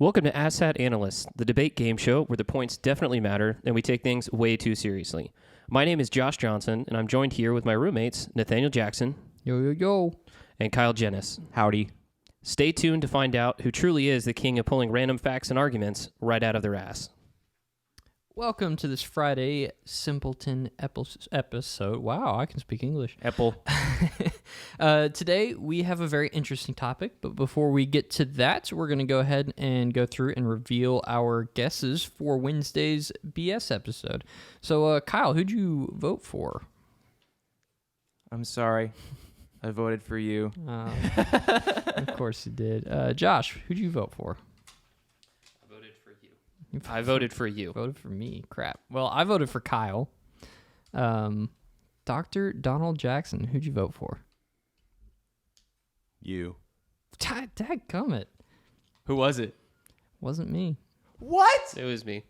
Welcome to Ass Hat Analysts, the debate game show where the points definitely matter and we take things way too seriously. My name is Josh Johnson, and I'm joined here with my roommates, Nathaniel Jackson. Yo. And Kyle Jennis. Howdy. Stay tuned to find out who truly is the king of pulling random facts and arguments right out of their ass. Welcome to this Friday Simpleton episode. Wow, I can speak English. Apple. Today, we have a very interesting topic, but before we get to that, we're going to go ahead and go through and reveal our guesses for Wednesday's BS episode. So, Kyle, who'd you vote for? I'm sorry. I voted for you. Of course you did. Josh, who'd you vote for? I voted for you. Voted for me. Crap. Well, I voted for Kyle. Dr. Donald Jackson, who'd you vote for? You. Dadgummit. Who was it? Wasn't me. What? It was me.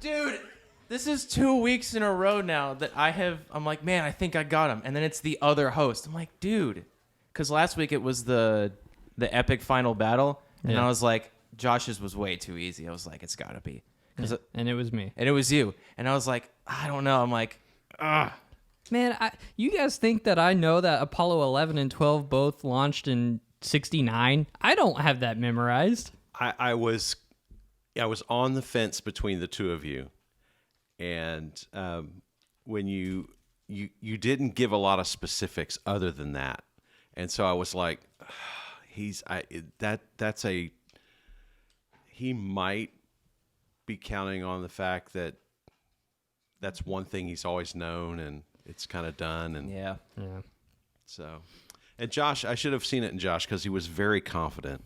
Dude, this is 2 weeks in a row now that I'm like, man, I think I got him. And then it's the other host. I'm like, dude. Because last week it was the epic final battle. And Yeah. I was like, Josh's was way too easy. I was like, it's got to be. And it was me. And it was you. And I was like, I don't know. I'm like, ugh. Man, you guys think that I know that Apollo 11 and 12 both launched in 69? I don't have that memorized. I was on the fence between the two of you, and when you didn't give a lot of specifics other than that, and so I was like, he might be counting on the fact that that's one thing he's always known and it's kind of done. And Yeah. so, and Josh, I should have seen it in Josh because he was very confident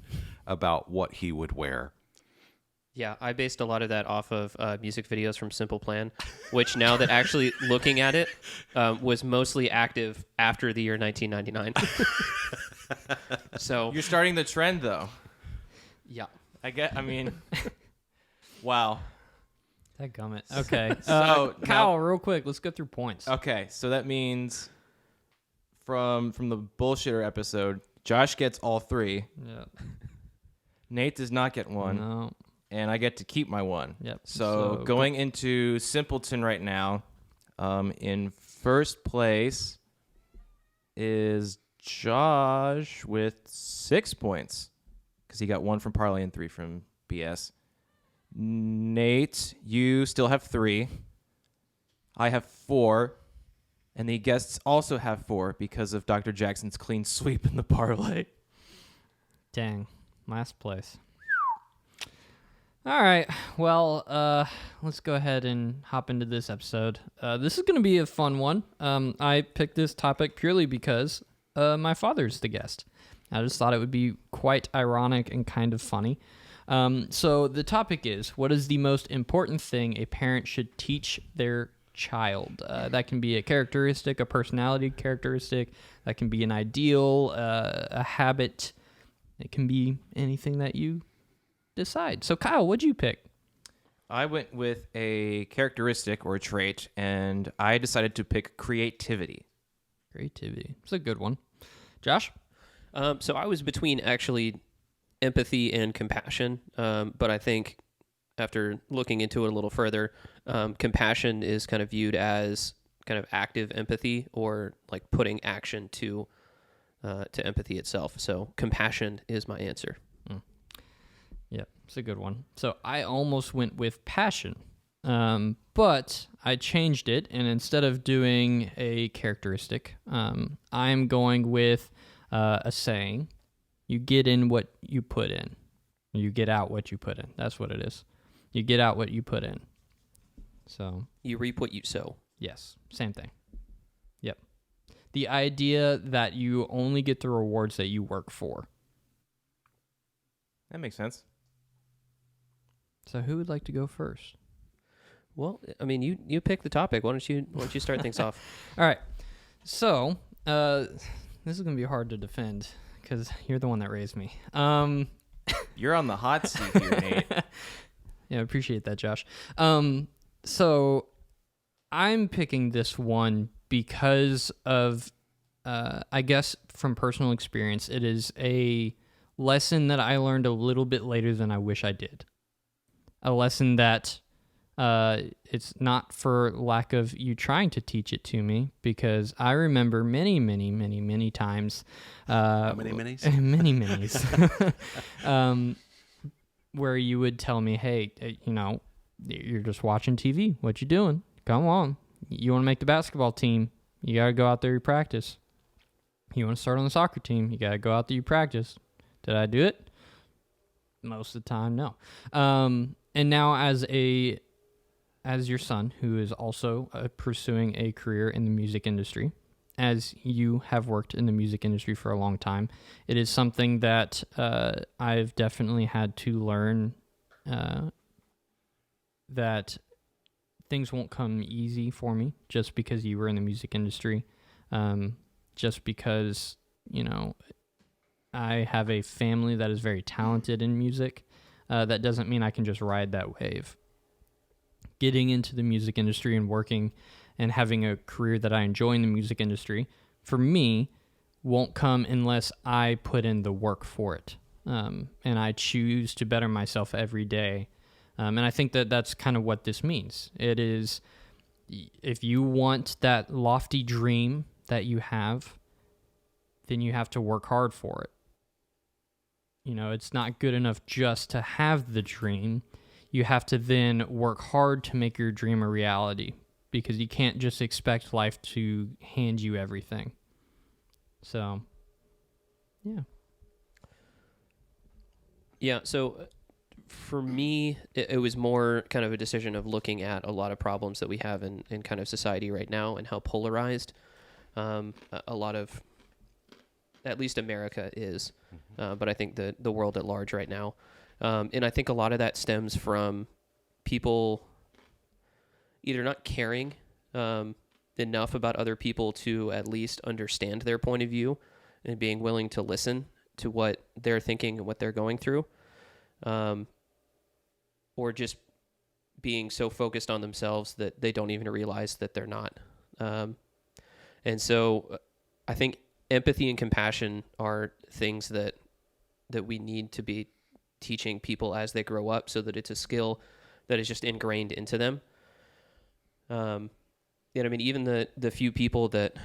about what he would wear. Yeah, I based a lot of that off of music videos from Simple Plan, which now that actually looking at it was mostly active after the year 1999. So You're starting the trend, though. yeah. Wow. Dadgummit. Okay. So, Kyle, real quick, let's go through points. Okay, so that means from the bullshitter episode, Josh gets all three. Yeah. Nate does not get one. No. And I get to keep my one. Yep. So going into Simpleton right now, in first place is Josh with 6 points because he got one from Parlay and 3 from BS. Nate, you still have 3. I have 4. And the guests also have 4 because of Dr. Jackson's clean sweep in the Parlay. Dang. Last place. All right. Well, let's go ahead and hop into this episode. This is going to be a fun one. I picked this topic purely because my father's the guest. I just thought it would be quite ironic and kind of funny. So the topic is, what is the most important thing a parent should teach their child? That can be a characteristic, a personality characteristic. That can be an ideal, a habit. It can be anything that you decide. So, Kyle, what'd you pick? I went with a characteristic or a trait, and I decided to pick creativity. Creativity. It's a good one. Josh? So I was between actually empathy and compassion, but I think after looking into it a little further, compassion is kind of viewed as kind of active empathy or like putting action to empathy itself. So compassion is my answer. Yeah, it's a good one. So I almost went with passion, but I changed it, and instead of doing a characteristic, I'm going with a saying. You get in what you put in. You get out what you put in. That's what it is. You get out what you put in. So You reap what you sow. yes, same thing. Yep. The idea that you only get the rewards that you work for. That makes sense. So who would like to go first? Well, I mean, you pick the topic. Why don't you start things off? All right. So this is going to be hard to defend because you're the one that raised me. You're on the hot seat here, Nate. Yeah, I appreciate that, Josh. So I'm picking this one because of, I guess from personal experience, it is a lesson that I learned a little bit later than I wish I did. A lesson that it's not for lack of you trying to teach it to me, because I remember many, many, many, many times. How many minis? Many minis. Where you would tell me, hey, you're just watching TV. What you doing? Come on. You want to make the basketball team? You got to go out there and practice. You want to start on the soccer team? You got to go out there and practice. Did I do it? Most of the time, no. And now as your son, who is also pursuing a career in the music industry, as you have worked in the music industry for a long time, it is something that I've definitely had to learn that things won't come easy for me just because you were in the music industry. Just because, I have a family that is very talented in music. That doesn't mean I can just ride that wave. Getting into the music industry and working and having a career that I enjoy in the music industry, for me, won't come unless I put in the work for it. And I choose to better myself every day. And I think that that's kind of what this means. It is, if you want that lofty dream that you have, then you have to work hard for it. It's not good enough just to have the dream. You have to then work hard to make your dream a reality, because you can't just expect life to hand you everything. So, yeah. Yeah, so for me, it was more kind of a decision of looking at a lot of problems that we have in kind of society right now and how polarized a lot of, at least America is, but I think the world at large right now. And I think a lot of that stems from people either not caring enough about other people to at least understand their point of view and being willing to listen to what they're thinking and what they're going through, or just being so focused on themselves that they don't even realize that they're not. And so I think empathy and compassion are things that we need to be teaching people as they grow up, so that it's a skill that is just ingrained into them. Even the few people that,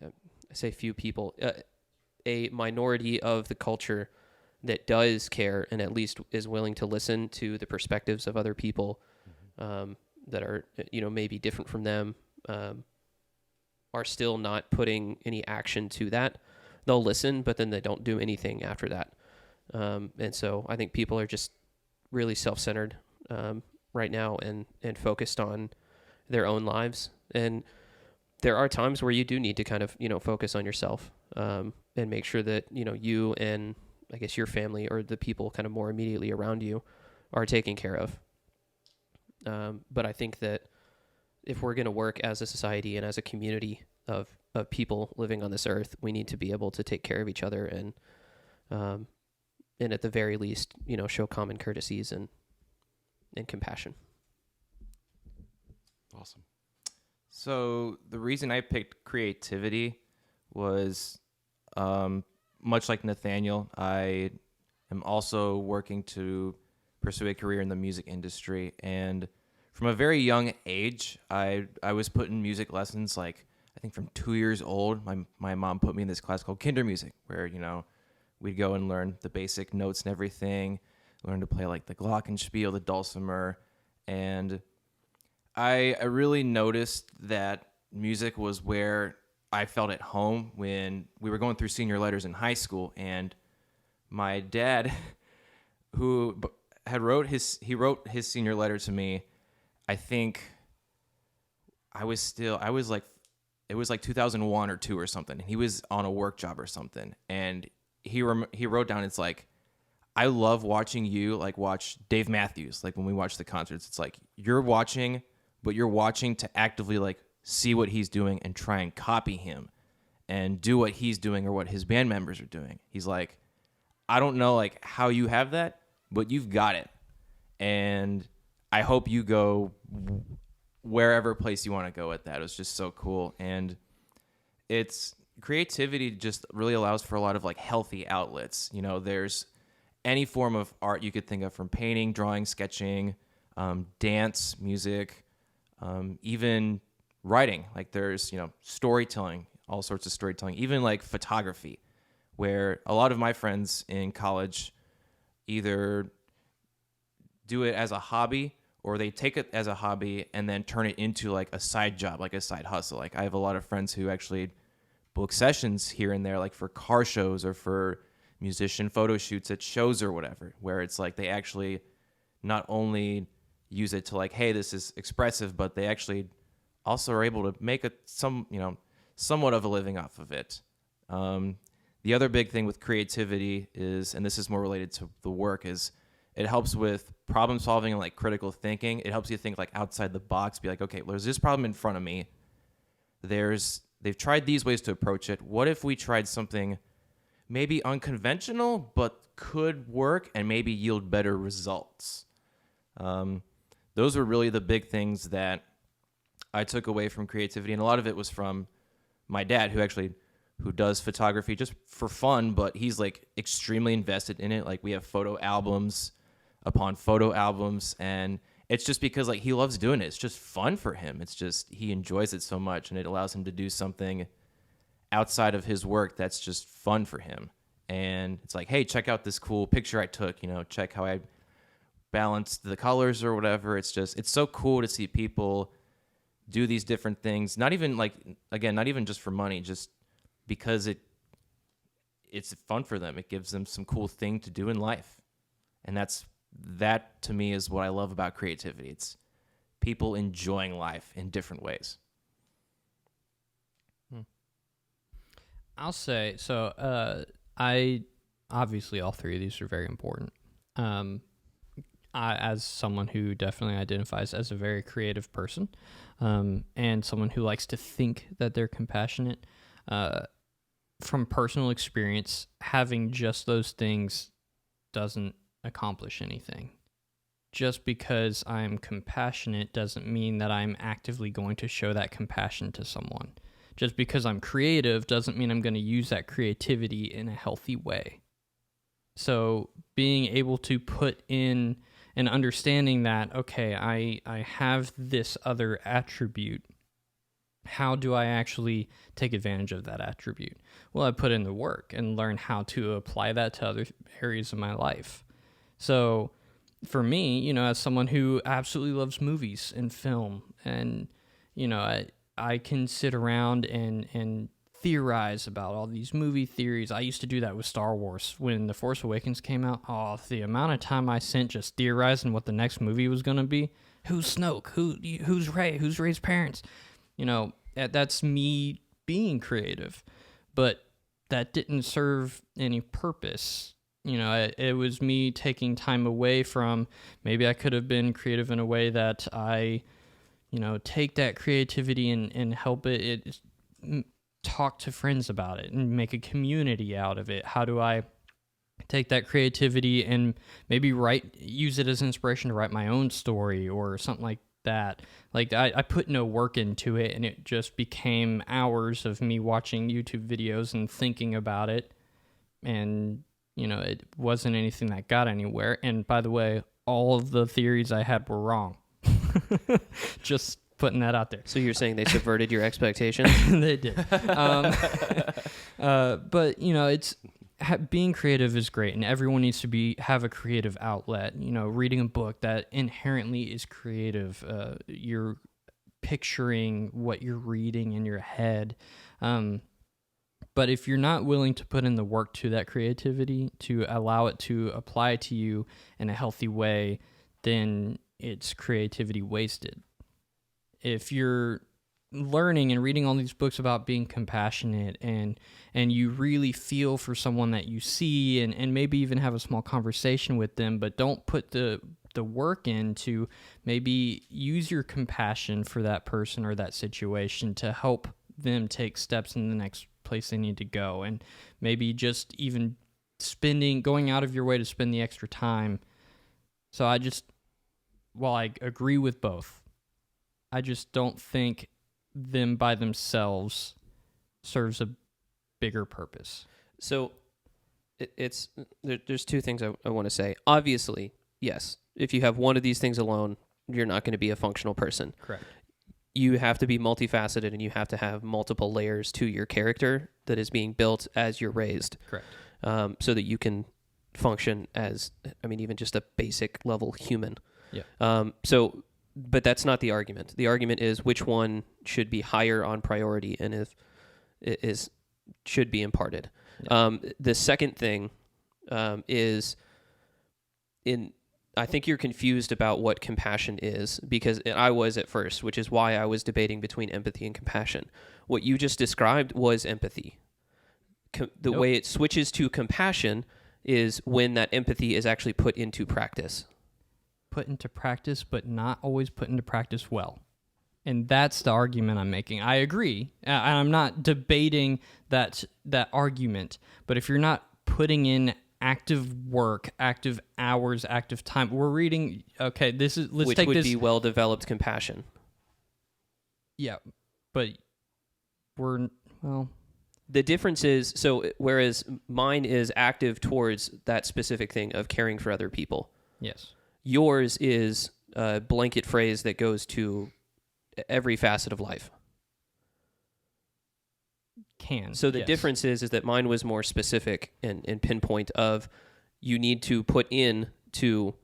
I say few people, a minority of the culture that does care and at least is willing to listen to the perspectives of other people that are, maybe different from them, are still not putting any action to that. They'll listen, but then they don't do anything after that. And so I think people are just really self-centered right now and focused on their own lives. And there are times where you do need to kind of, focus on yourself and make sure that, you and I guess your family or the people kind of more immediately around you are taken care of. But I think that if we're going to work as a society and as a community of people living on this earth, we need to be able to take care of each other and at the very least, show common courtesies and compassion. Awesome. So the reason I picked creativity was, much like Nathaniel, I am also working to pursue a career in the music industry. And from a very young age, I was put in music lessons, like I think from 2 years old. My mom put me in this class called Kinder Music, where, we'd go and learn the basic notes and everything, learn to play like the glockenspiel, the dulcimer. And I really noticed that music was where I felt at home when we were going through senior letters in high school. And my dad, who wrote his senior letter to me, I think it was like 2001 or 2 or something. And he was on a work job or something. And he wrote down, it's like, I love watching you like watch Dave Matthews. Like when we watch the concerts, it's like you're watching, but you're watching to actively like see what he's doing and try and copy him and do what he's doing or what his band members are doing. He's like, I don't know like how you have that, but you've got it. And I hope you go wherever place you want to go with that. It was just so cool. And it's creativity just really allows for a lot of like healthy outlets. You know, there's any form of art you could think of, from painting, drawing, sketching, dance, music, even writing. Like there's, storytelling, all sorts of storytelling, even like photography, where a lot of my friends in college either do it as a hobby or they take it as a hobby and then turn it into like a side job, like a side hustle. Like I have a lot of friends who actually book sessions here and there, like for car shows or for musician photo shoots at shows or whatever, where it's like they actually not only use it to like, hey, this is expressive, but they actually also are able to make somewhat of a living off of it. The other big thing with creativity is, and this is more related to the work, is it helps with problem solving and like critical thinking. It helps you think like outside the box, be like, okay, well, there's this problem in front of me. They've tried these ways to approach it. What if we tried something maybe unconventional, but could work and maybe yield better results? Those were really the big things that I took away from creativity. And a lot of it was from my dad, who does photography just for fun, but he's like extremely invested in it. Like we have photo albums upon photo albums, and it's just because like he loves doing it. It's just fun for him. It's just, he enjoys it so much, and it allows him to do something outside of his work that's just fun for him. And it's like, hey, check out this cool picture I took, check how I balanced the colors or whatever. It's so cool to see people do these different things. Not even just for money, just because it's fun for them. It gives them some cool thing to do in life. And that to me is what I love about creativity. It's people enjoying life in different ways. I'll say, so I obviously all three of these are very important. As someone who definitely identifies as a very creative person, and someone who likes to think that they're compassionate, from personal experience, having just those things doesn't accomplish anything. Just because I'm compassionate doesn't mean that I'm actively going to show that compassion to someone. Just because I'm creative doesn't mean I'm going to use that creativity in a healthy way. So being able to put in and understanding that, okay, I have this other attribute. How do I actually take advantage of that attribute? Well, I put in the work and learn how to apply that to other areas of my life. So for me, as someone who absolutely loves movies and film, and, I can sit around and theorize about all these movie theories. I used to do that with Star Wars when The Force Awakens came out. Oh, the amount of time I spent just theorizing what the next movie was going to be. Who's Snoke? Who's Rey? Who's Rey's parents? That's me being creative. But that didn't serve any purpose. It was me taking time away from, maybe I could have been creative in a way that I, take that creativity and help it talk to friends about it and make a community out of it. How do I take that creativity and maybe use it as inspiration to write my own story or something like that? Like I put no work into it, and it just became hours of me watching YouTube videos and thinking about it. And, it wasn't anything that got anywhere. And by the way, all of the theories I had were wrong. Just putting that out there. So you're saying they subverted your expectations? They did. But it's being creative is great, and everyone needs to have a creative outlet. Reading a book that inherently is creative. You're picturing what you're reading in your head. But if you're not willing to put in the work to that creativity, to allow it to apply to you in a healthy way, then it's creativity wasted. If you're learning and reading all these books about being compassionate and you really feel for someone that you see and maybe even have a small conversation with them, but don't put the work in to maybe use your compassion for that person or that situation to help them take steps in the next place they need to go, and maybe just even going out of your way to spend the extra time. So while I agree with both, I just don't think them by themselves serves a bigger purpose. So there's two things I want to say. Obviously, yes, if you have one of these things alone, you're not going to be a functional person. Correct. You have to be multifaceted, and you have to have multiple layers to your character that is being built as you're raised. Correct. So that you can function as, even just a basic level human. Yeah. But that's not the argument. The argument is which one should be higher on priority and if it should be imparted. Yeah. The second thing is I think you're confused about what compassion is, because I was at first, which is why I was debating between empathy and compassion. What you just described was empathy. The way it switches to compassion is when that empathy is actually put into practice. Put into practice, but not always put into practice well. And that's the argument I'm making. I agree. And I'm not debating that argument. But if you're not putting in active work, active hours, active time, we're reading, okay, let's take this. Which would be well-developed compassion. Yeah, but the difference is, whereas mine is active towards that specific thing of caring for other people. Yes. Yours is a blanket phrase that goes to every facet of life. So the difference is that mine was more specific and pinpoint of you need to put in to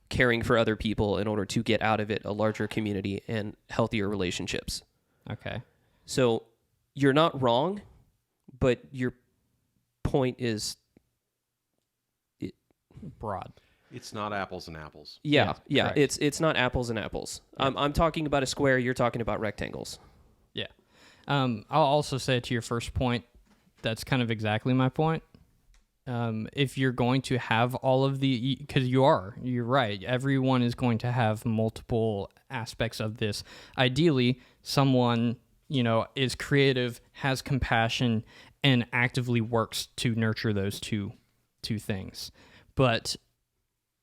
caring for other people in order to get out of it a larger community and healthier relationships. Okay. So you're not wrong, but your point is broad. It's not apples and apples. Yeah. Correct. It's not apples and apples. Yeah. I'm talking about a square. You're talking about rectangles. Yeah. I'll also say to your first point, that's kind of exactly my point. If you're going to have all of because you're right. Everyone is going to have multiple aspects of this. Ideally, someone, is creative, has compassion, and actively works to nurture those two things. But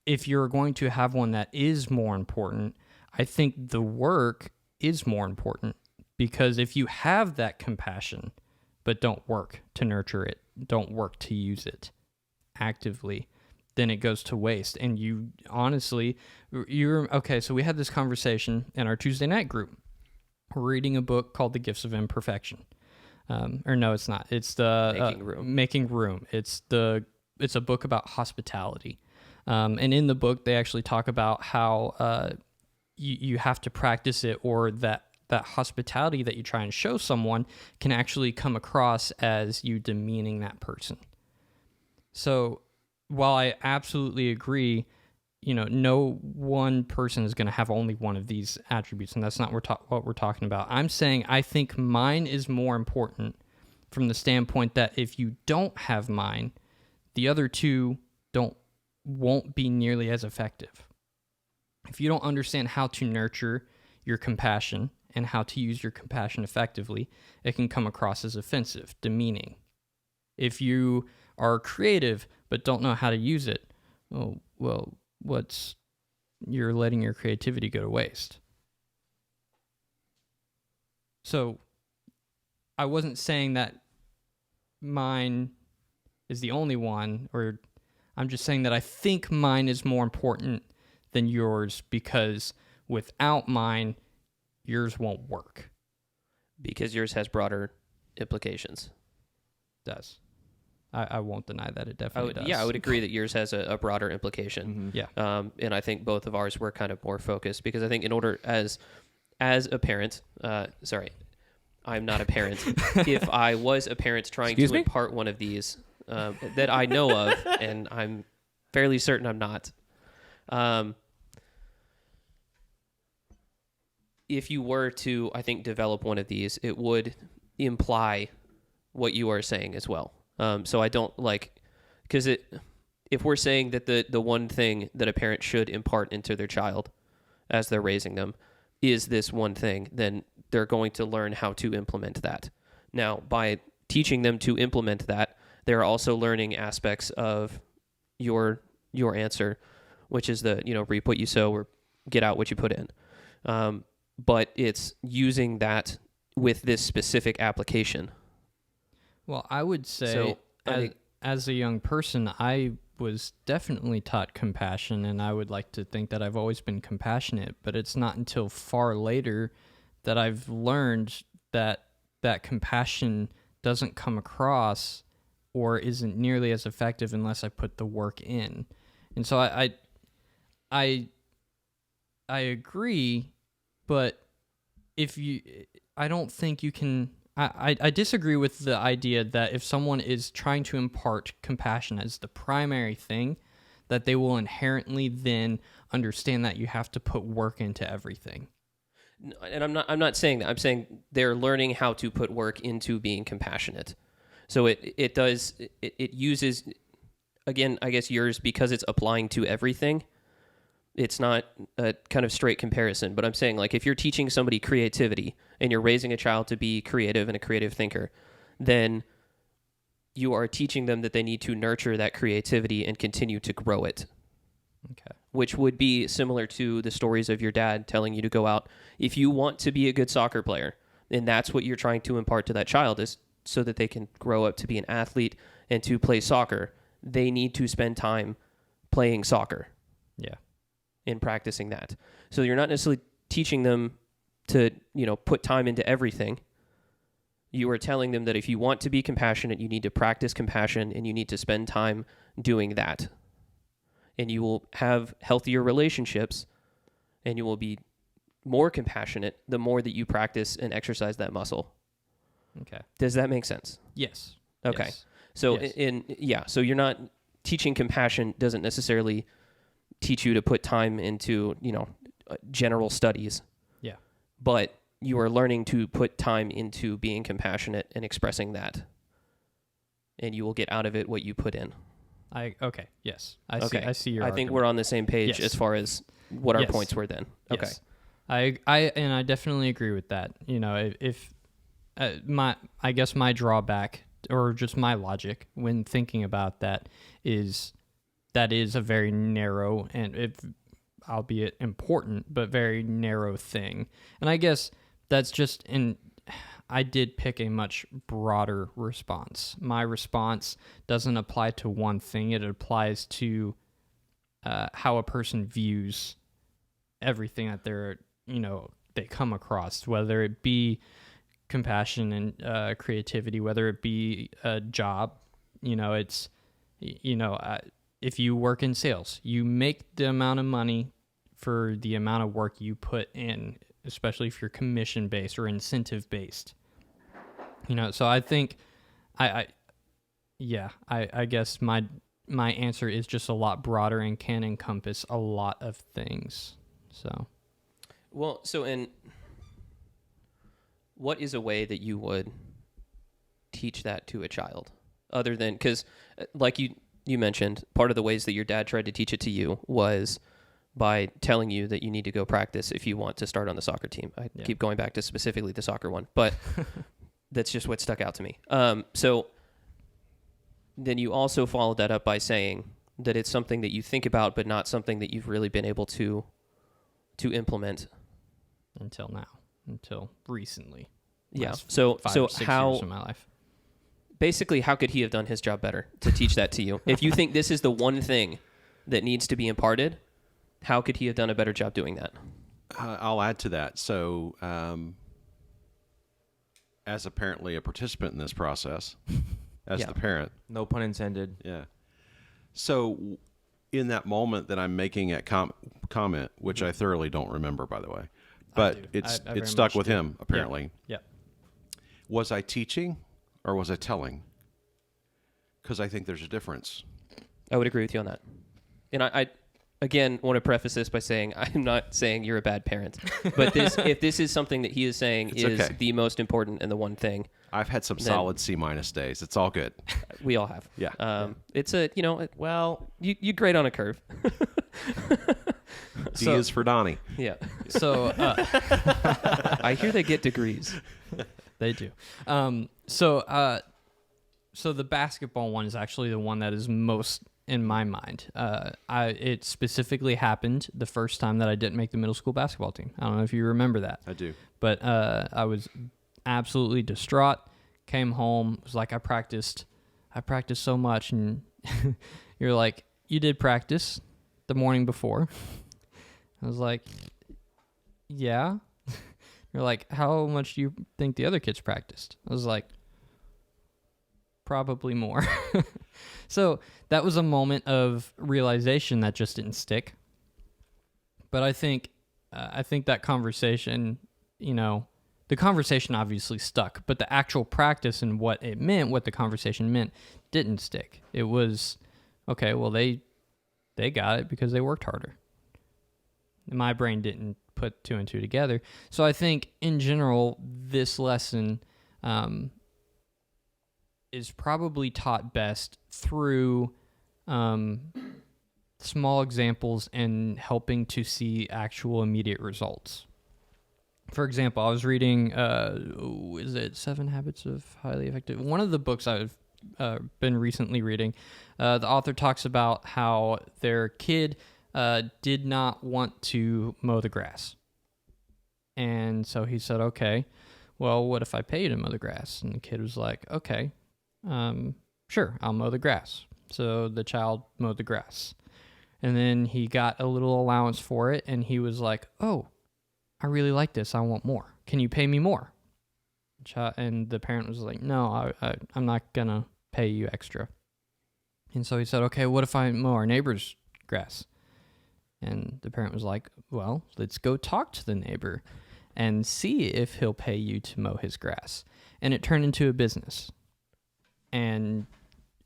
if you're going to have one that is more important, I think the work is more important, because if you have that compassion but don't work to nurture it, don't work to use it actively, then it goes to waste. And you honestly, okay, so we had this conversation in our Tuesday night group. We're reading a book called The Gifts of Imperfection. Or no, it's not. It's the Making Room. It's a book about hospitality. And in the book, they actually talk about how you have to practice it, or that hospitality that you try and show someone can actually come across as you demeaning that person. So while I absolutely agree, no one person is going to have only one of these attributes, and that's not what we're talking about. I'm saying I think mine is more important from the standpoint that if you don't have mine, the other two won't be nearly as effective. If you don't understand how to nurture your compassion and how to use your compassion effectively, it can come across as offensive, demeaning. If you are creative but don't know how to use it, you're letting your creativity go to waste. So I wasn't saying that mine is the only one, or I'm just saying that I think mine is more important than yours, because without mine, yours won't work. Because yours has broader implications. It does. I won't deny that it definitely does. Yeah, I would agree that yours has a broader implication. Mm-hmm. Yeah. And I think both of ours were kind of more focused, because I think in order as a parent, sorry, I'm not a parent. If I was a parent trying to impart one of these that I know of, and I'm fairly certain I'm not, if you were to, I think, develop one of these, it would imply what you are saying as well. So I don't because if we're saying that the one thing that a parent should impart into their child as they're raising them is this one thing, then they're going to learn how to implement that. Now, by teaching them to implement that, they're also learning aspects of your answer, which is the, reap what you sow or get out what you put in. But it's using that with this specific application. Well, I would say So, I think- as a young person, I was definitely taught compassion, and I would like to think that I've always been compassionate, but it's not until far later that I've learned that compassion doesn't come across or isn't nearly as effective unless I put the work in. And so I agree, but I don't think you can. I disagree with the idea that if someone is trying to impart compassion as the primary thing, that they will inherently then understand that you have to put work into everything. And I'm not saying that. I'm saying they're learning how to put work into being compassionate. So it uses, again, I guess yours, because it's applying to everything. It's not a kind of straight comparison, but I'm saying, like, if you're teaching somebody creativity and you're raising a child to be creative and a creative thinker, then you are teaching them that they need to nurture that creativity and continue to grow it. Okay. Which would be similar to the stories of your dad telling you to go out. If you want to be a good soccer player, and that's what you're trying to impart to that child, is so that they can grow up to be an athlete and to play soccer, they need to spend time playing soccer. Yeah. In practicing that. So you're not necessarily teaching them to, put time into everything. You are telling them that if you want to be compassionate, you need to practice compassion and you need to spend time doing that. And you will have healthier relationships and you will be more compassionate the more that you practice and exercise that muscle. Okay. Does that make sense? Yes. Okay. Yes. So Yes. So you're not teaching compassion doesn't necessarily teach you to put time into, general studies. Yeah. But you are learning to put time into being compassionate and expressing that. And you will get out of it what you put in. Okay. Yes. I see your I think argument. we're on the same page Yes. as far as what our Yes. points were then. Okay. Yes. I definitely agree with that. If I guess my drawback or just my logic when thinking about that is a very narrow and albeit important, but very narrow thing. And I guess that's just I did pick a much broader response. My response doesn't apply to one thing. It applies to how a person views everything that they come across, whether it be compassion and creativity, whether it be a job. If you work in sales, you make the amount of money for the amount of work you put in, especially if you're commission based or incentive based. So I think I guess my answer is just a lot broader and can encompass a lot of things. So Well, what is a way that you would teach that to a child other than, because like you mentioned, part of the ways that your dad tried to teach it to you was by telling you that you need to go practice if you want to start on the soccer team. I keep going back to specifically the soccer one, but that's just what stuck out to me. So then you also followed that up by saying that it's something that you think about, but not something that you've really been able to implement until recently. Yeah. Last So 5 or 6 how years of my life. Basically, how could he have done his job better to teach that to you? If you think this is the one thing that needs to be imparted, how could he have done a better job doing that? I'll add to that. So, as apparently a participant in this process, as the parent, No pun intended. yeah. So, in that moment that I'm making a comment, which I thoroughly don't remember, by the way, but do. it's I very it stuck much with do. him apparently. Yeah. Was I teaching or was I telling? Because I think there's a difference. I would agree with you on that. And I again, want to preface this by saying I'm not saying you're a bad parent, but if this is something that he is saying It's is okay. the most important and the one thing, I've had some Then- solid C- days. It's all good. we all have. Yeah. It's a, well, you grade on a curve. D is for Donnie. Yeah. So I hear they get degrees. they do. So the basketball one is actually the one that is most in my mind. It specifically happened the first time that I didn't make the middle school basketball team. I don't know if you remember that. I do. But I was absolutely distraught, came home, was like, I practiced so much. And you're like, you did practice the morning before. I was like, yeah. You're like, how much do you think the other kids practiced? I was like, probably more. So that was a moment of realization that just didn't stick. But I think that conversation, the conversation obviously stuck, but the actual practice and what it meant, what the conversation meant, didn't stick. It was, okay, well, they got it because they worked harder. My brain didn't put two and two together. So I think in general, this lesson is probably taught best through small examples and helping to see actual immediate results. For example, I was reading, is it 7 Habits of Highly Effective? One of the books I've been recently reading, the author talks about how their kid did not want to mow the grass. And so he said, okay, well, what if I pay you to mow the grass? And the kid was like, okay, sure, I'll mow the grass. So the child mowed the grass. And then he got a little allowance for it, and he was like, oh, I really like this. I want more. Can you pay me more? And the parent was like, no, I'm not going to pay you extra. And so he said, okay, what if I mow our neighbor's grass? And the parent was like, well, let's go talk to the neighbor and see if he'll pay you to mow his grass. And it turned into a business. And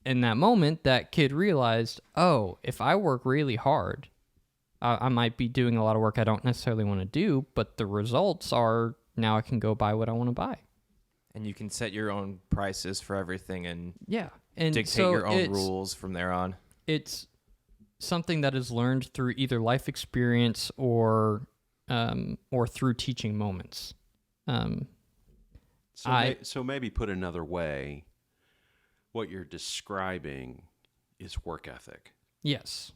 in that moment, that kid realized, oh, if I work really hard, I might be doing a lot of work I don't necessarily want to do, but the results are now I can go buy what I want to buy. And you can set your own prices for everything and and dictate so your own rules from there on. It's something that is learned through either life experience or through teaching moments. So maybe put another way, what you're describing is work ethic. Yes.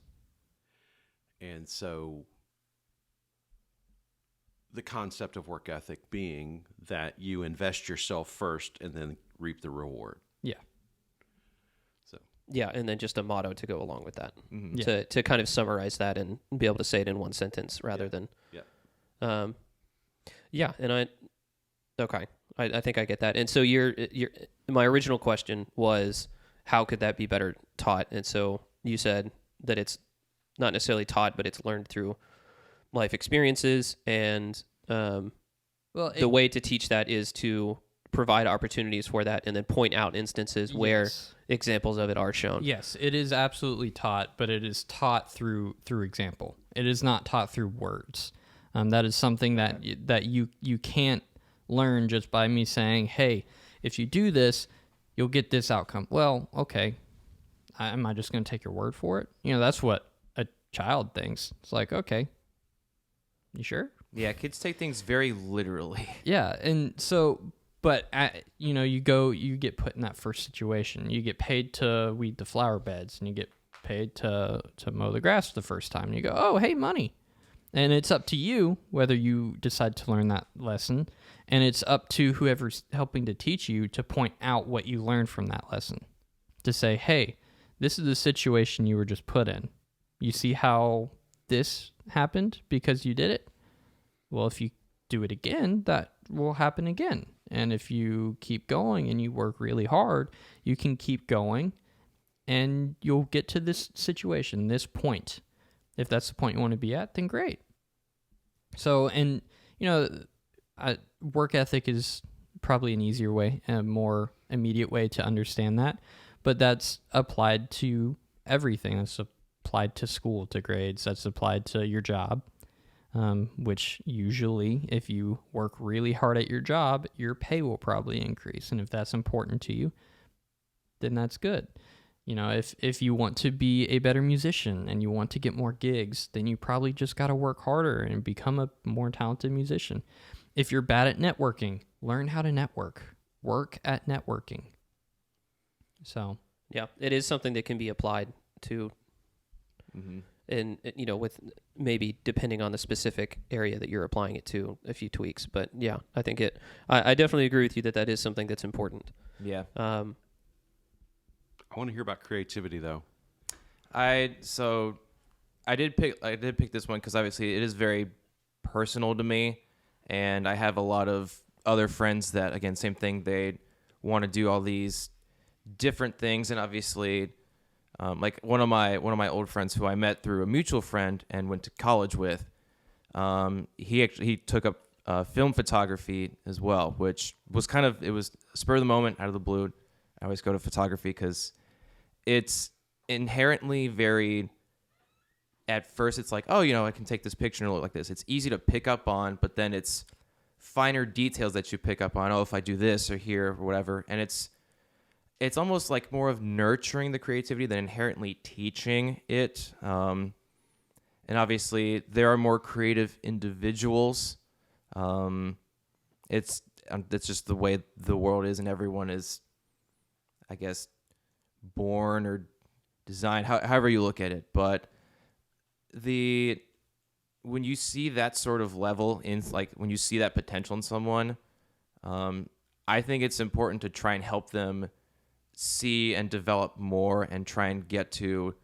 And so the concept of work ethic being that you invest yourself first and then reap the reward. Yeah. So Yeah, and then just a motto to go along with that. Mm-hmm. Yeah. To kind of summarize that and be able to say it in one sentence rather than I think I get that. And so my original question was, how could that be better taught? And so you said that it's not necessarily taught, but it's learned through life experiences. And the way to teach that is to provide opportunities for that and then point out instances where examples of it are shown. Yes, it is absolutely taught, but it is taught through example. It is not taught through words. That is something that you can't learn just by me saying, hey, if you do this, you'll get this outcome. Well, okay. Am I just going to take your word for it? That's what a child thinks. It's like, okay, you sure? Yeah, kids take things very literally. Yeah, and so, but you get put in that first situation. You get paid to weed the flower beds, and you get paid to mow the grass the first time. And you go, oh, hey, money. And it's up to you whether you decide to learn that lesson. And it's up to whoever's helping to teach you to point out what you learned from that lesson. To say, hey, this is the situation you were just put in. You see how this happened because you did it? Well, if you do it again, that will happen again. And if you keep going and you work really hard, you can keep going and you'll get to this situation, this point. If that's the point you want to be at, then great. So, and, work ethic is probably an easier way, a more immediate way to understand that. But that's applied to everything. That's applied to school, to grades. That's applied to your job, which usually, if you work really hard at your job, your pay will probably increase. And if that's important to you, then that's good. If you want to be a better musician and you want to get more gigs, then you probably just got to work harder and become a more talented musician. If you're bad at networking, learn how to network. Work at networking. So, yeah, it is something that can be applied to, and with maybe depending on the specific area that you're applying it to, a few tweaks. But yeah, I think I definitely agree with you that is something that's important. Yeah. I want to hear about creativity, though. I did pick this one because obviously it is very personal to me, and I have a lot of other friends that, again, same thing. They want to do all these different things, and obviously, like one of my old friends who I met through a mutual friend and went to college with, he took up film photography as well, which was it was spur of the moment, out of the blue. I always go to photography because it's inherently very. At first, it's like, oh, I can take this picture and it'll look like this. It's easy to pick up on, but then it's finer details that you pick up on. Oh, if I do this or here or whatever, and it's almost like more of nurturing the creativity than inherently teaching it. And obviously, there are more creative individuals. It's just the way the world is, and everyone is, I guess, born or designed, however you look at it. But when you see that sort of level in, like when you see that potential in someone, I think it's important to try and help them see and develop more and try and get to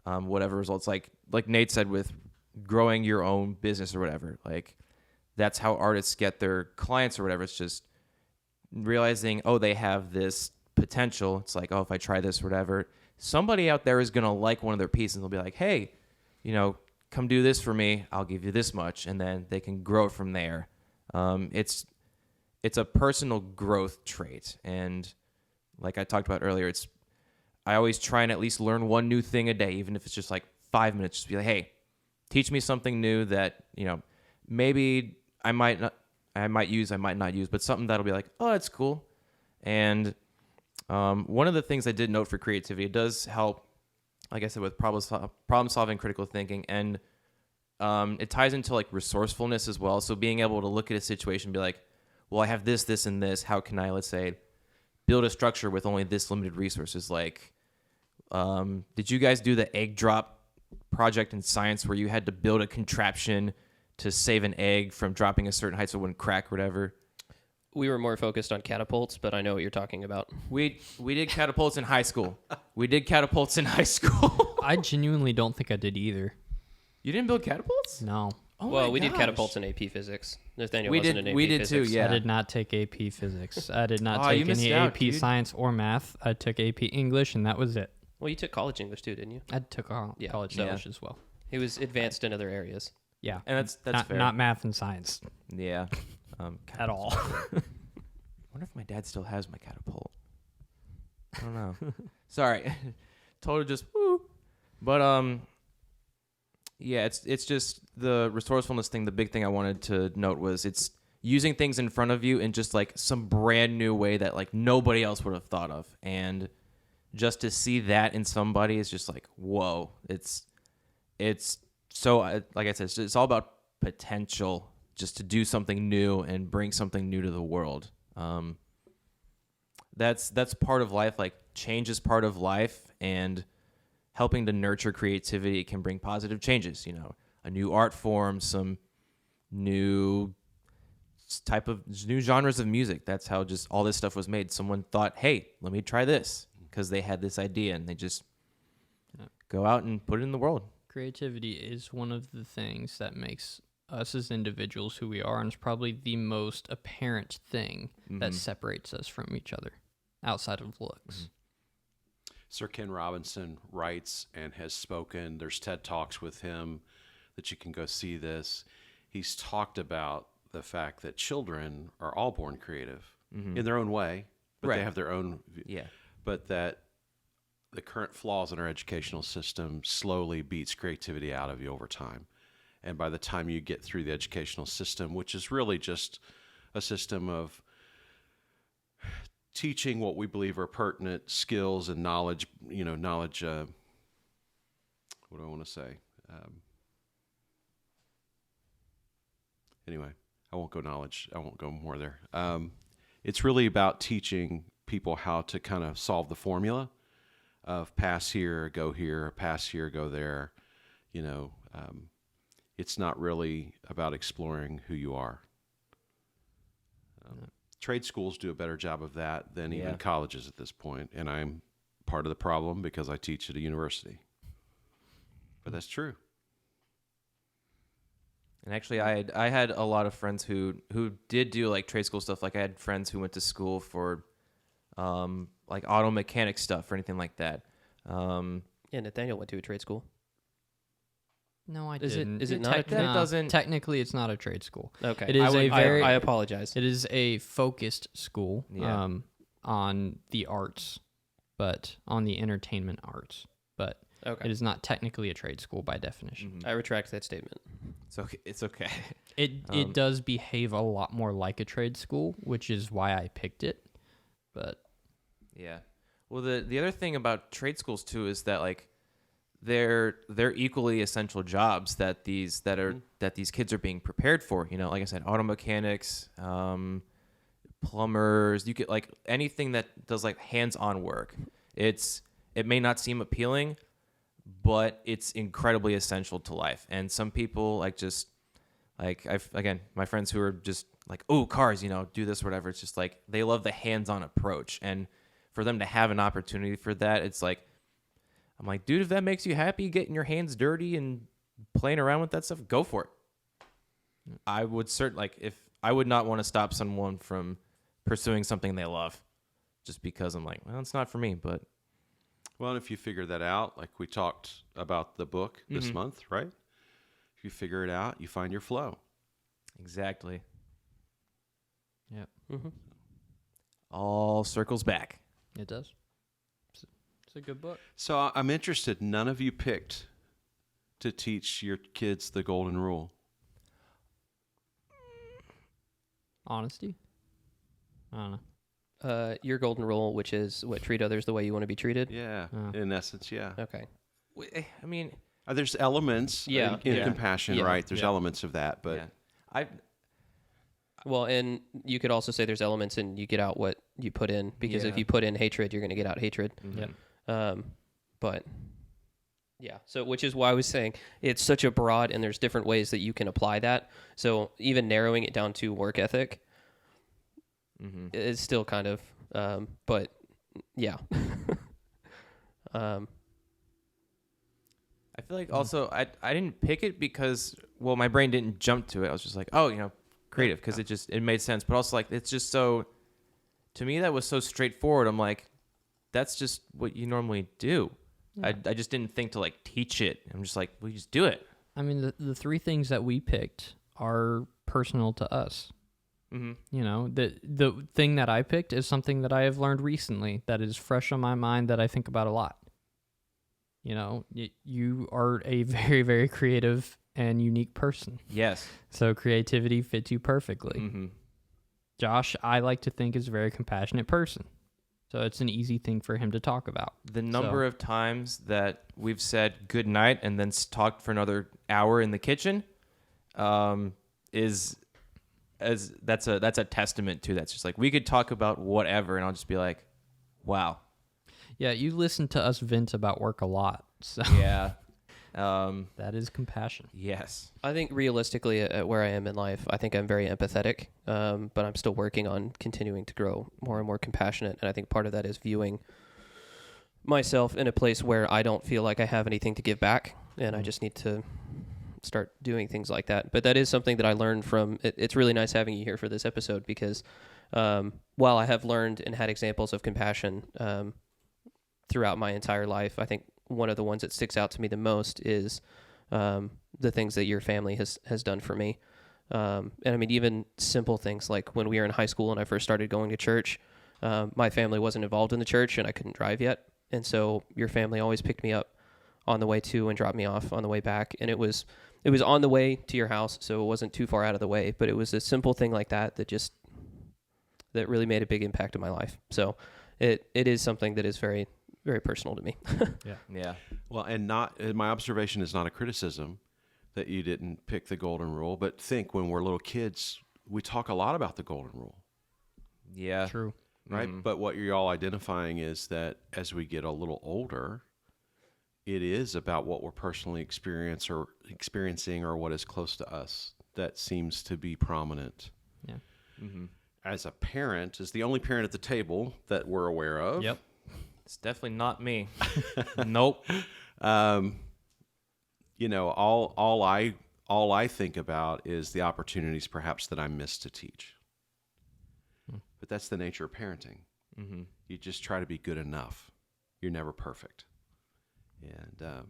whatever results. Like Nate said, with growing your own business or whatever, like that's how artists get their clients or whatever. It's just realizing, oh, they have this potential. It's like, oh, if I try this or whatever, somebody out there is going to like one of their pieces and they'll be like, hey, come do this for me. I'll give you this much. And then they can grow from there. It's a personal growth trait. And like I talked about earlier, I always try and at least learn one new thing a day, even if it's just like 5 minutes, just be like, hey, teach me something new that, maybe I might use, I might not use, but something that'll be like, oh, that's cool. And one of the things I did note for creativity, it does help, like I said, with problem solving, critical thinking, and it ties into like resourcefulness as well. So being able to look at a situation and be like, well, I have this, this, and this. How can I, let's say, build a structure with only this limited resources? Like, did you guys do the egg drop project in science where you had to build a contraption to save an egg from dropping a certain height so it wouldn't crack or whatever? We were more focused on catapults, but I know what you're talking about. We did catapults in high school. I genuinely don't think I did either. You didn't build catapults? No. Oh well, my we did gosh. catapults in AP Physics. Nathaniel We wasn't did- in AP we did too, Physics. yeah. I did not take AP Physics. I did not Oh, you take missed any out, AP dude. Science or Math. I took AP English, and that was it. Well, you took college English too, didn't you? I took Yeah. college Yeah. English as well. He was advanced in other areas. Yeah. And that's not, fair. not Math and Science Yeah. at all. I wonder if my dad still has my catapult. I don't know. Sorry. Totally just woo. But yeah, it's just the resourcefulness thing. The big thing I wanted to note was it's using things in front of you in just like some brand new way that like nobody else would have thought of. And just to see that in somebody is just like, whoa. It's so, like I said, it's all about potential, just to do something new and bring something new to the world. That's part of life. Like, change is part of life, and helping to nurture creativity can bring positive changes. A new art form, some new new genres of music. That's how just all this stuff was made. Someone thought, hey, let me try this, because they had this idea, and they just go out and put it in the world. Creativity is one of the things that makes us as individuals who we are, and it's probably the most apparent thing that separates us from each other outside of looks. Sir Ken Robinson writes and has spoken. There's TED Talks with him that you can go see this. He's talked about the fact that children are all born creative in their own way, but Right. they have their own Yeah. but that the current flaws in our educational system slowly beats creativity out of you over time. And by the time you get through the educational system, which is really just a system of teaching what we believe are pertinent skills and knowledge, what do I want to say? Anyway, I won't go more there. It's really about teaching people how to kind of solve the formula of pass here, go there. It's not really about exploring who you are. trade schools do a better job of that than even Yeah. colleges at this point, and I'm part of the problem because I teach at a university. But that's true. And actually, I had a lot of friends who did do like trade school stuff. Like I had friends who went to school for like auto mechanic stuff or anything like that. Yeah, Nathaniel went to a trade school. No, I Is it- didn't. is it not a trade- That doesn't- Technically, it's not a trade school. Okay. It is I apologize. It is a focused school Yeah. on the arts, but on the entertainment arts. But Okay. it is not technically a trade school by definition. I retract that statement. So it's okay. It does behave a lot more like a trade school, which is why I picked it. But Yeah. Well, the other thing about trade schools too is that like they're equally essential jobs that these kids are being prepared for. You know, like I said, auto mechanics, plumbers. You get like anything that does like hands-on work. It may not seem appealing, but it's incredibly essential to life. And some people like just like my friends who are just like, oh, cars, you know, do this or whatever. It's just like they love the hands-on approach, and for them to have an opportunity for that, it's like, I'm like, dude, if that makes you happy, getting your hands dirty and playing around with that stuff, go for it. I would I would not want to stop someone from pursuing something they love, just because I'm like, well, it's not for me. But Well, and if you figure that out, like we talked about the book this month, right? If you figure it out, you find your flow. exactly, yeah, all circles back. it does. It's a good book. So I'm interested. None of you picked to teach your kids the golden rule. Honesty. I don't know. Your golden rule, which is what, treat others the way you want to be treated. Yeah, Oh. in essence, yeah. Okay. I mean, There's elements Yeah, in yeah. compassion, Yeah, right? There's yeah. elements of that, but yeah. Well, and you could also say there's elements and you get out what you put in, because if Yeah. you put in hatred, you're going to get out hatred. Yep. But yeah, so which is why I was saying it's such a broad, and there's different ways that you can apply that. So even narrowing it down to work ethic is still kind of, but yeah. I feel like also I didn't pick it because, well, my brain didn't jump to it. I was just like, oh, you know, creative, because it made sense. But also like it's just so, to me that was so straightforward. I'm like, that's just what you normally do. Yeah. I just didn't think to like teach it. I'm just like, well, you just do it. I mean, the three things that we picked are personal to us. Mm-hmm. You know, the thing that I picked is something that I have learned recently that is fresh on my mind that I think about a lot. You know, you are a very, very creative and unique person. Yes. So creativity fits you perfectly. Mm-hmm. Josh, I like to think, is a very compassionate person. So it's an easy thing for him to talk about. The number of times that we've said good night and then talked for another hour in the kitchen is that's a testament to that. It's just like we could talk about whatever, and I'll just be like, wow. Yeah, you listen to us vent about work a lot. So Yeah. that is compassion. Yes. I think realistically, at where I am in life, I think I'm very empathetic, but I'm still working on continuing to grow more and more compassionate. And I think part of that is viewing myself in a place where I don't feel like I have anything to give back, and I just need to start doing things like that. But that is something that I learned from. It's really nice having you here for this episode, because while I have learned and had examples of compassion throughout my entire life, I think one of the ones that sticks out to me the most is the things that your family has done for me. And I mean, even simple things like when we were in high school and I first started going to church, my family wasn't involved in the church and I couldn't drive yet. And so your family always picked me up on the way to and dropped me off on the way back. And it was on the way to your house, so it wasn't too far out of the way, but it was a simple thing like that that really made a big impact in my life. So it is something that is very, very personal to me. Yeah. well, and my observation is not a criticism that you didn't pick the golden rule, but think when we're little kids, we talk a lot about the golden rule, Yeah. True. right? But what you're all identifying is that as we get a little older, it is about what we're personally experiencing or what is close to us that seems to be prominent. Yeah. as a parent, as the only parent at the table that we're aware of. Yep. It's definitely not me. Nope. You know, all I think about is the opportunities perhaps that I missed to teach. But that's the nature of parenting. Mm-hmm. You just try to be good enough. You're never perfect. And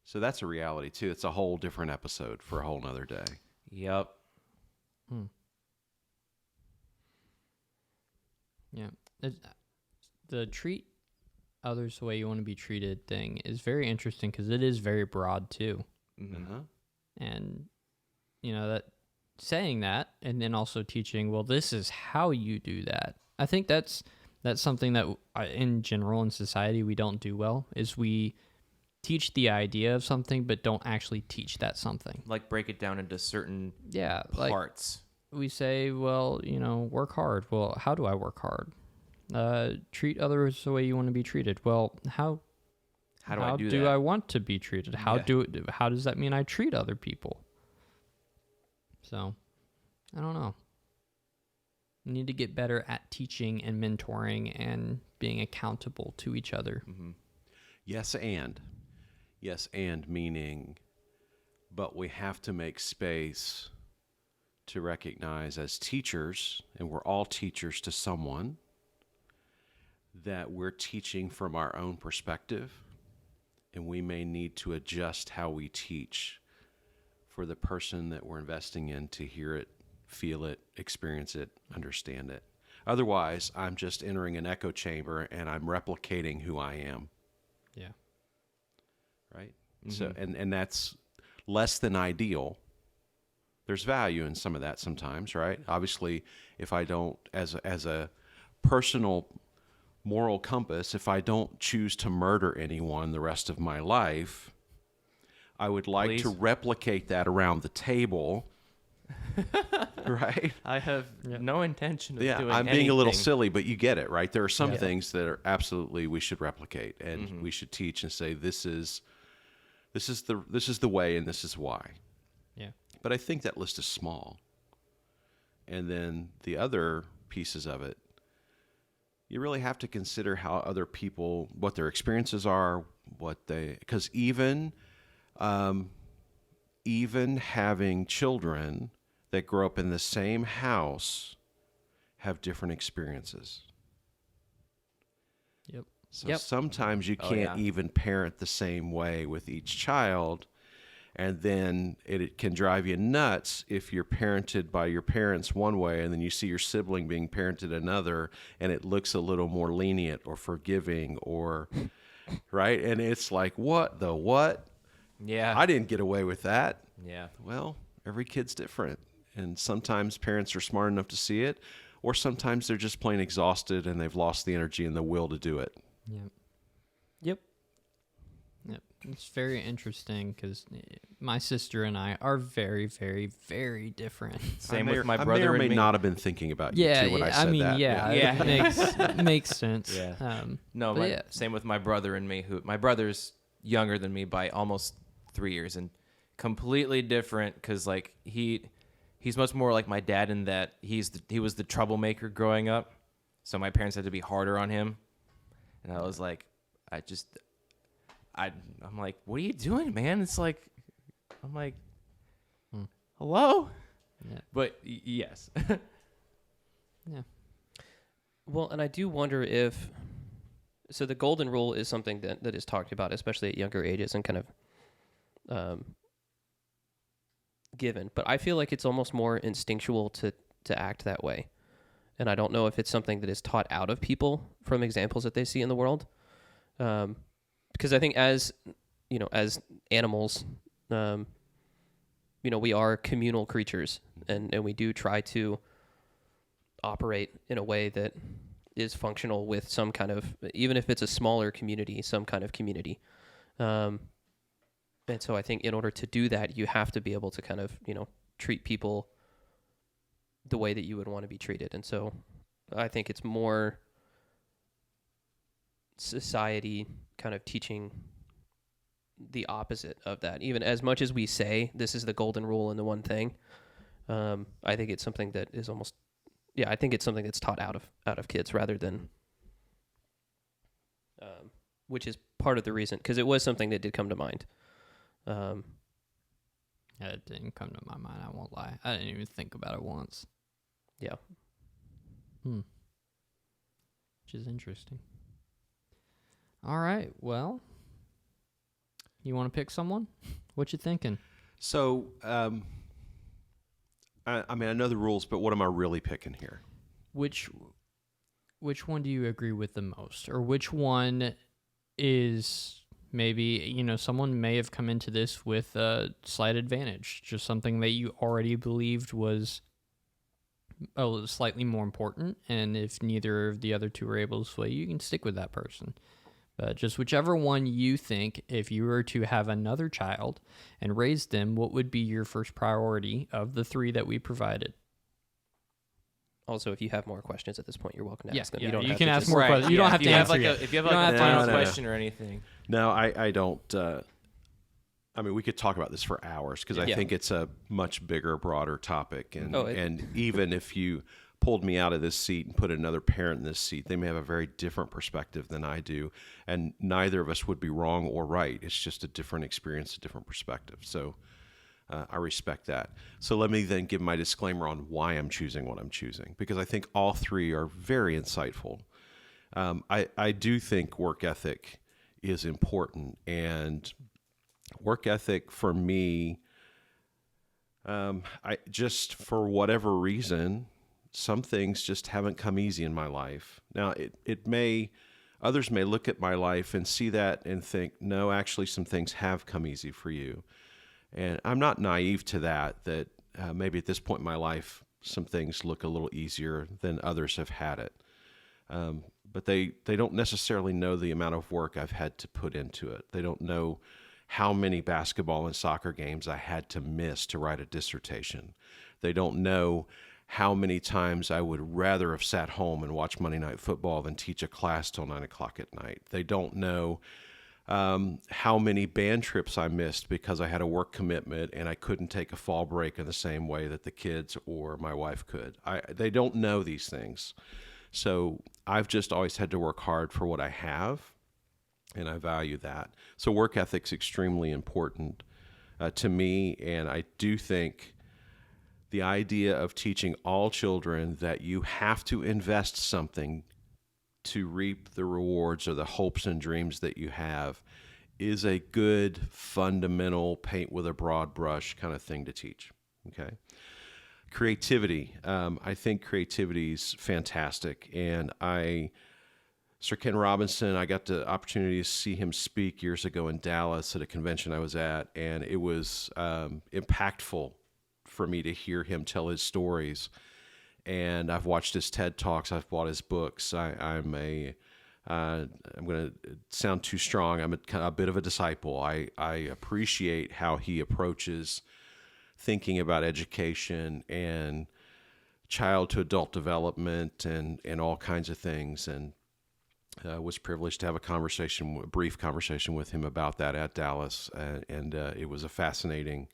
so that's a reality too. It's a whole different episode for a whole nother day. Yep. Yeah. The treat others the way you want to be treated thing is very interesting because it is very broad too. Uh-huh. And, you know, that saying that and then also teaching, well, this is how you do that. I think that's something that in general in society we don't do well is we teach the idea of something but don't actually teach that something. Like break it down into certain Like parts. we say, well, you know, work hard. Well, how do I work hard? Treat others the way you want to be treated. Well, how do I do that? I want to be treated? How does that mean I treat other people? So, I don't know. We need to get better at teaching and mentoring and being accountable to each other. Mm-hmm. Yes, and meaning, but we have to make space to recognize as teachers, and we're all teachers to someone, that we're teaching from our own perspective, and we may need to adjust how we teach for the person that we're investing in to hear it, feel it, experience it, understand it. Otherwise, I'm just entering an echo chamber and I'm replicating who I am. Yeah. Right? Mm-hmm. So and that's less than ideal. There's value in some of that sometimes, right? Obviously, if I don't, as a personal moral compass, if I don't choose to murder anyone the rest of my life, I would like to replicate that around the table. Right? I have no intention of doing I'm being a little anything. silly, but you get it, right? There are some things that are absolutely we should replicate and we should teach and say this is the way and this is why. Yeah. But I think that list is small. And then the other pieces of it, you really have to consider how other people, what their experiences are, because even having children that grow up in the same house have different experiences. Yep. So sometimes you Oh, can't yeah. even parent the same way with each child. And then it can drive you nuts if you're parented by your parents one way and then you see your sibling being parented another and it looks a little more lenient or forgiving or, right? And it's like, what? Yeah. I didn't get away with that. Yeah. Well, every kid's different. And sometimes parents are smart enough to see it, or sometimes they're just plain exhausted and they've lost the energy and the will to do it. Yep. Yep. Yep. It's very interesting because my sister and I are very, very, very different. Same with my I brother may or and may me. not have been thinking about you Yeah, too when I yeah. said I mean, that. yeah, Yeah. it makes sense. Yeah. But No, yeah. same with my brother and me. My brother's younger than me by almost 3 years and completely different because like he's much more like my dad in that he was the troublemaker growing up, so my parents had to be harder on him, and I was like, I'm like, what are you doing, man? It's like, I'm like, hello, Yeah. but yes. Yeah. Well, and I do wonder if, so the golden rule is something that is talked about, especially at younger ages and kind of given, but I feel like it's almost more instinctual to act that way. And I don't know if it's something that is taught out of people from examples that they see in the world. Because I think as animals, we are communal creatures and we do try to operate in a way that is functional with some kind of, even if it's a smaller community, some kind of community. And so I think in order to do that, you have to be able to kind of, treat people the way that you would want to be treated. And so I think it's more society kind of teaching the opposite of that. Even as much as we say this is the golden rule and the one thing, I think it's something that is almost yeah, I think it's something that's taught out of kids rather than, which is part of the reason, because it was something that did come to mind. It didn't come to my mind, I won't lie. I didn't even think about it once. Yeah. Which is interesting. All right, well, you want to pick someone? What you thinking? So, I mean, I know the rules, but what am I really picking here? Which one do you agree with the most? Or which one is maybe, someone may have come into this with a slight advantage, just something that you already believed was slightly more important, and if neither of the other two are able to sway you, you can stick with that person. But just whichever one you think, if you were to have another child and raise them, what would be your first priority of the three that we provided? Also, if you have more questions at this point, you're welcome to ask them. Yeah, You don't you have can to ask just- more Right. questions. You don't have if to you have answer like yet. if you have You don't like a have to final answer yet. question or anything. No, I don't. I mean, we could talk about this for hours because I Yeah. think it's a much bigger, broader topic. And Oh, and even if you pulled me out of this seat and put another parent in this seat, they may have a very different perspective than I do, and neither of us would be wrong or right. It's just a different experience, a different perspective. So I respect that. So let me then give my disclaimer on why I'm choosing what I'm choosing, because I think all three are very insightful. I do think work ethic is important, and work ethic for me, I just, for whatever reason, some things just haven't come easy in my life. Now, others may look at my life and see that and think, no, actually some things have come easy for you. And I'm not naive to that maybe at this point in my life, some things look a little easier than others have had it. But they don't necessarily know the amount of work I've had to put into it. They don't know how many basketball and soccer games I had to miss to write a dissertation. They don't know how many times I would rather have sat home and watched Monday Night Football than teach a class till 9 o'clock at night. They don't know how many band trips I missed because I had a work commitment and I couldn't take a fall break in the same way that the kids or my wife could. They don't know these things. So I've just always had to work hard for what I have, and I value that. So work ethic's extremely important to me, and I do think the idea of teaching all children that you have to invest something to reap the rewards or the hopes and dreams that you have is a good, fundamental, paint with a broad brush kind of thing to teach. Okay. Creativity. I think creativity is fantastic. And Sir Ken Robinson, I got the opportunity to see him speak years ago in Dallas at a convention I was at, and it was impactful for me to hear him tell his stories. And I've watched his TED Talks. I've bought his books. I'm going to sound too strong. I'm a bit of a disciple. I appreciate how he approaches thinking about education and child to adult development and all kinds of things. And was privileged to have a brief conversation with him about that at Dallas. And it was a fascinating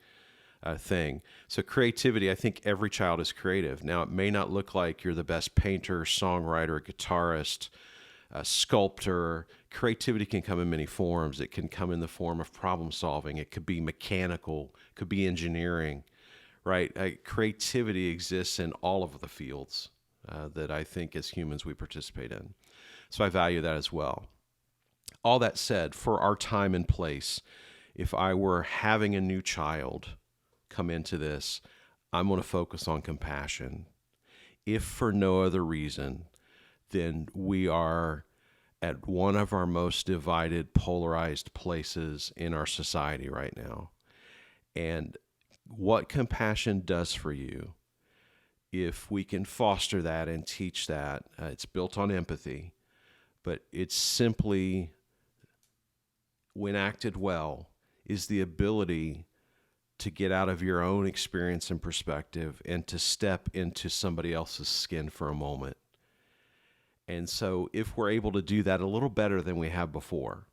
thing. So creativity, I think every child is creative. Now, it may not look like you're the best painter, songwriter, guitarist, sculptor. Creativity can come in many forms. It can come in the form of problem solving. It could be mechanical, could be engineering, right? Creativity exists in all of the fields that I think as humans we participate in. So I value that as well. All that said, for our time and place, if I were having a new child come into this, I'm going to focus on compassion. If for no other reason, then we are at one of our most divided, polarized places in our society right now. And what compassion does for you, if we can foster that and teach that, it's built on empathy, but it's simply, when acted well, is the ability to get out of your own experience and perspective and to step into somebody else's skin for a moment. And so if we're able to do that a little better than we have before,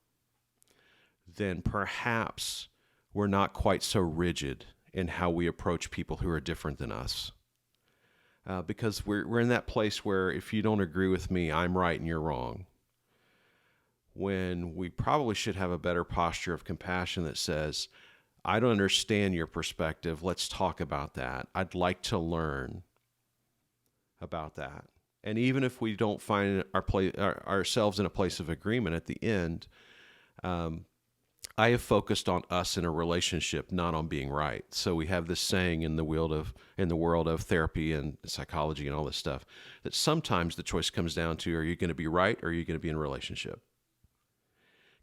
then perhaps we're not quite so rigid in how we approach people who are different than us. because we're in that place where if you don't agree with me, I'm right and you're wrong. When we probably should have a better posture of compassion that says, I don't understand your perspective. Let's talk about that. I'd like to learn about that. And even if we don't find ourselves in a place of agreement at the end, I have focused on us in a relationship, not on being right. So we have this saying in the world of therapy and psychology and all this stuff, that sometimes the choice comes down to, are you going to be right or are you going to be in a relationship?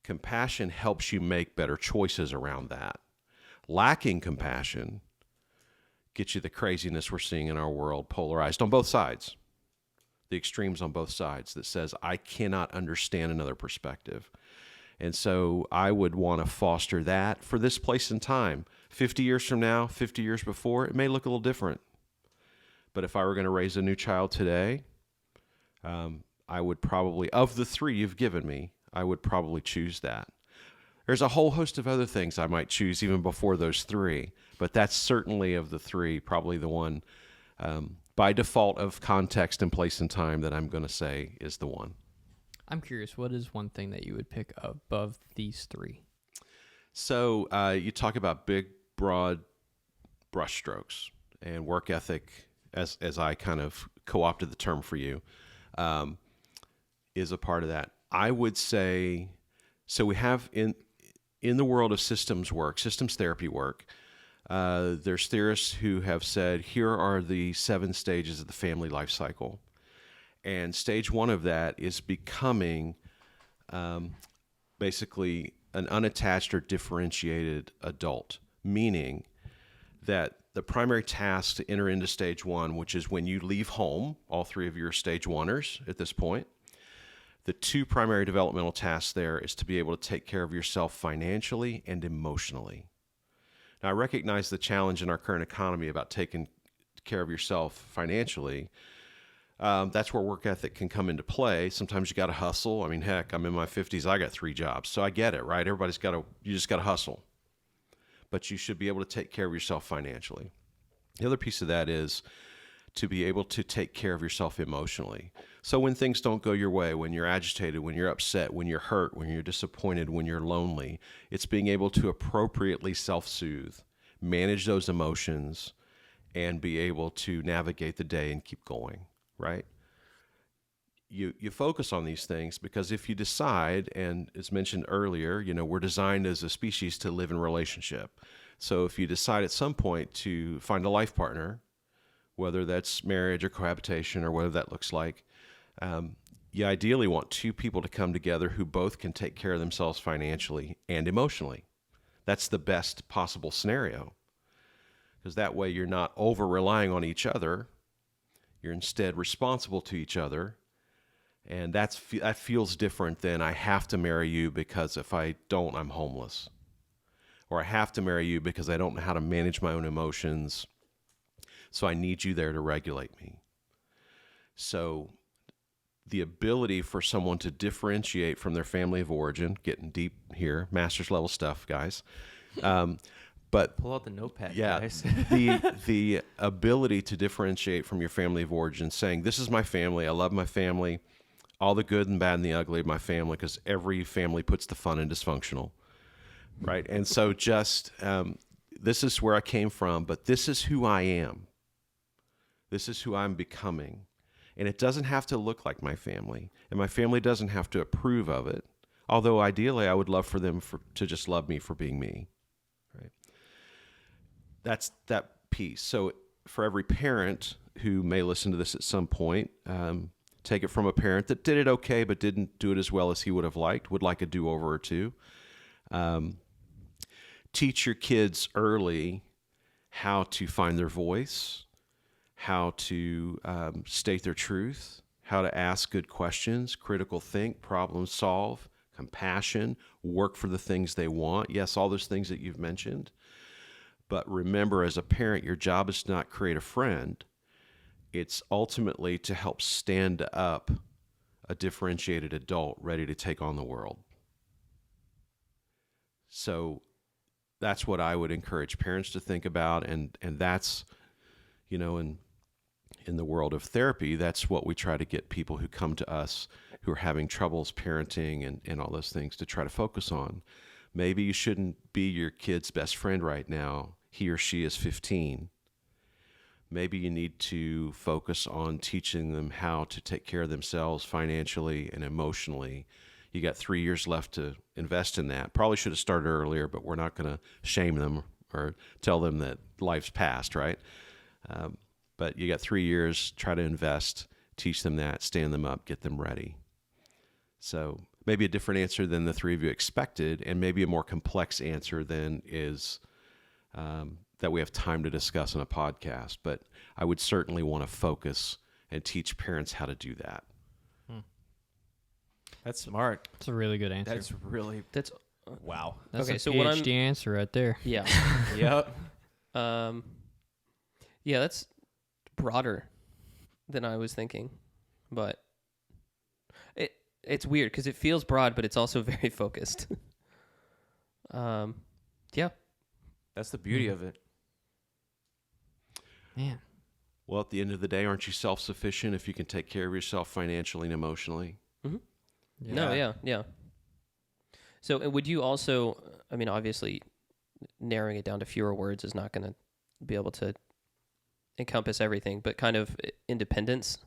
Compassion helps you make better choices around that. Lacking compassion gets you the craziness we're seeing in our world, polarized on both sides, the extremes on both sides, that says, I cannot understand another perspective. And so I would want to foster that for this place and time. 50 years from now, 50 years before, it may look a little different. But if I were going to raise a new child today, I would probably, of the three you've given me, I would probably choose that. There's a whole host of other things I might choose even before those three, but that's certainly of the three, probably the one by default of context and place and time that I'm going to say is the one. I'm curious, what is one thing that you would pick above these three? So you talk about big, broad brushstrokes and work ethic, as I kind of co-opted the term for you, is a part of that. I would say, so we have in the world of systems work, systems therapy work, there's theorists who have said, here are the 7 stages of the family life cycle. And stage 1 of that is becoming basically an unattached or differentiated adult, meaning that the primary task to enter into stage 1, which is when you leave home, all 3 of you are stage 1ers at this point, the 2 primary developmental tasks there is to be able to take care of yourself financially and emotionally. Now, I recognize the challenge in our current economy about taking care of yourself financially. That's where work ethic can come into play. Sometimes you got to hustle. I mean, heck, I'm in my 50s. I got 3 jobs. So I get it, right? You just got to hustle. But you should be able to take care of yourself financially. The other piece of that is to be able to take care of yourself emotionally. So when things don't go your way, when you're agitated, when you're upset, when you're hurt, when you're disappointed, when you're lonely, it's being able to appropriately self-soothe, manage those emotions, and be able to navigate the day and keep going. Right? You focus on these things because if you decide, and as mentioned earlier, we're designed as a species to live in relationship. So if you decide at some point to find a life partner, whether that's marriage or cohabitation or whatever that looks like, you ideally want 2 people to come together who both can take care of themselves financially and emotionally. That's the best possible scenario, because that way you're not over-relying on each other. You're instead responsible to each other, and that feels different than I have to marry you because if I don't, I'm homeless. Or I have to marry you because I don't know how to manage my own emotions, so I need you there to regulate me. So the ability for someone to differentiate from their family of origin, getting deep here, master's level stuff, guys, but Pull out the notepad, yeah, guys. the ability to differentiate from your family of origin, saying, this is my family, I love my family, all the good and bad and the ugly of my family, because every family puts the fun in dysfunctional, right? And so just, this is where I came from, but this is who I am. This is who I'm becoming. And it doesn't have to look like my family, and my family doesn't have to approve of it, although ideally I would love for them to just love me for being me. That's that piece. So for every parent who may listen to this at some point, take it from a parent that did it okay but didn't do it as well as he would have liked, would like a do-over or two. Teach your kids early how to find their voice, how to state their truth, how to ask good questions, critical think, problem solve, compassion, work for the things they want. Yes, all those things that you've mentioned. But remember, as a parent, your job is to not create a friend. It's ultimately to help stand up a differentiated adult ready to take on the world. So that's what I would encourage parents to think about. And that's, and in the world of therapy, that's what we try to get people who come to us who are having troubles parenting and all those things to try to focus on. Maybe you shouldn't be your kid's best friend right now. He or she is 15. Maybe you need to focus on teaching them how to take care of themselves financially and emotionally. You got 3 years left to invest in that. Probably should have started earlier, but we're not going to shame them or tell them that life's past, right? But you got 3 years, try to invest, teach them that, stand them up, get them ready. So maybe a different answer than the three of you expected, and maybe a more complex answer than is that we have time to discuss on a podcast. But I would certainly want to focus and teach parents how to do that. That's smart. That's a really good answer. That's Wow. That's okay, a so PhD what I'm answer right there. yeah. Yep. Yeah, that's broader than I was thinking, but it's weird because it feels broad, but it's also very focused. Yeah. That's the beauty of it. Man. Well, at the end of the day, aren't you self-sufficient if you can take care of yourself financially and emotionally? Mm-hmm. Yeah. No, yeah. So would you also, I mean, obviously narrowing it down to fewer words is not going to be able to encompass everything, but kind of independence.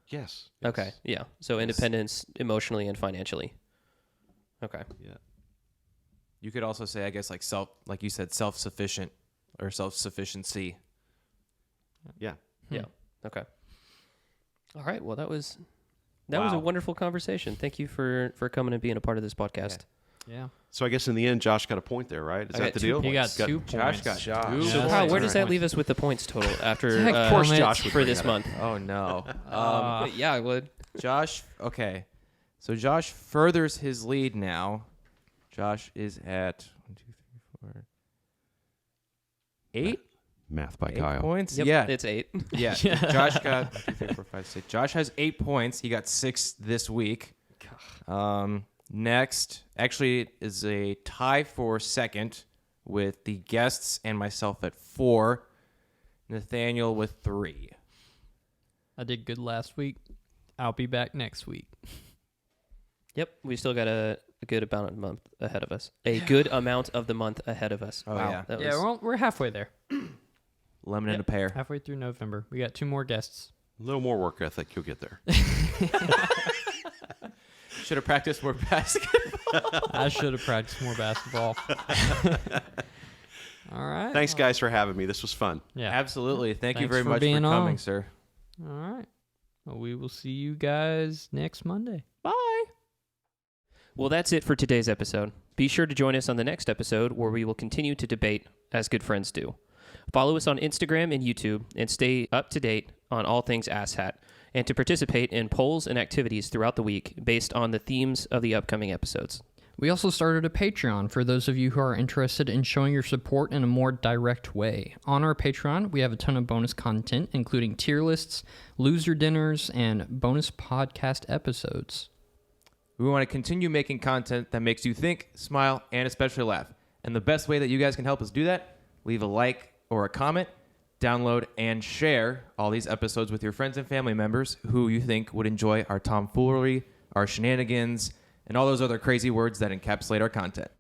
Yes. Okay. Yeah. So independence emotionally and financially. Okay. Yeah. You could also say, I guess, like you said, self-sufficient or self-sufficiency. Yeah. Yeah. Okay. All right. Well, that was a wonderful conversation. Thank you for coming and being a part of this podcast. Yeah. So I guess in the end, Josh got a point there, right? Is I that got the deal? He got 2 points. Josh got two. So Yeah, wow, where that's does right. that leave us with the points total after? Of course Josh would for bring this that month. Oh no. Yeah, I would. Josh. Okay. So Josh furthers his lead now. Josh is at 1, 2, 3, 4, 8. Math by 8 Kyle. points. Yep, Yeah. it's 8. Yeah. Josh got 1, 2, 3, 4, 5, 6. Josh has 8 points. He got 6 this week. Next, actually, is a tie for second with the guests and myself at 4. Nathaniel with 3. I did good last week. I'll be back next week. Yep, we still got a good amount of the month ahead of us. A good amount of the month ahead of us. Oh, wow, yeah. that Yeah, was, we're halfway there. Lemon and a pear. Halfway through November. We got 2 more guests. A little more work ethic, you'll get there. Should have practiced more basketball. I should have practiced more basketball. All right. Thanks, guys, for having me. This was fun. Yeah. Absolutely. Thank you Thanks very for much for being coming, on. sir. All right. Well, we will see you guys next Monday. Bye. Well, that's it for today's episode. Be sure to join us on the next episode where we will continue to debate as good friends do. Follow us on Instagram and YouTube and stay up to date on all things Ass Hat, and to participate in polls and activities throughout the week based on the themes of the upcoming episodes. We also started a Patreon for those of you who are interested in showing your support in a more direct way. On our Patreon, we have a ton of bonus content, including tier lists, loser dinners, and bonus podcast episodes. We want to continue making content that makes you think, smile, and especially laugh. And the best way that you guys can help us do that, leave a like or a comment, download and share all these episodes with your friends and family members who you think would enjoy our tomfoolery, our shenanigans, and all those other crazy words that encapsulate our content.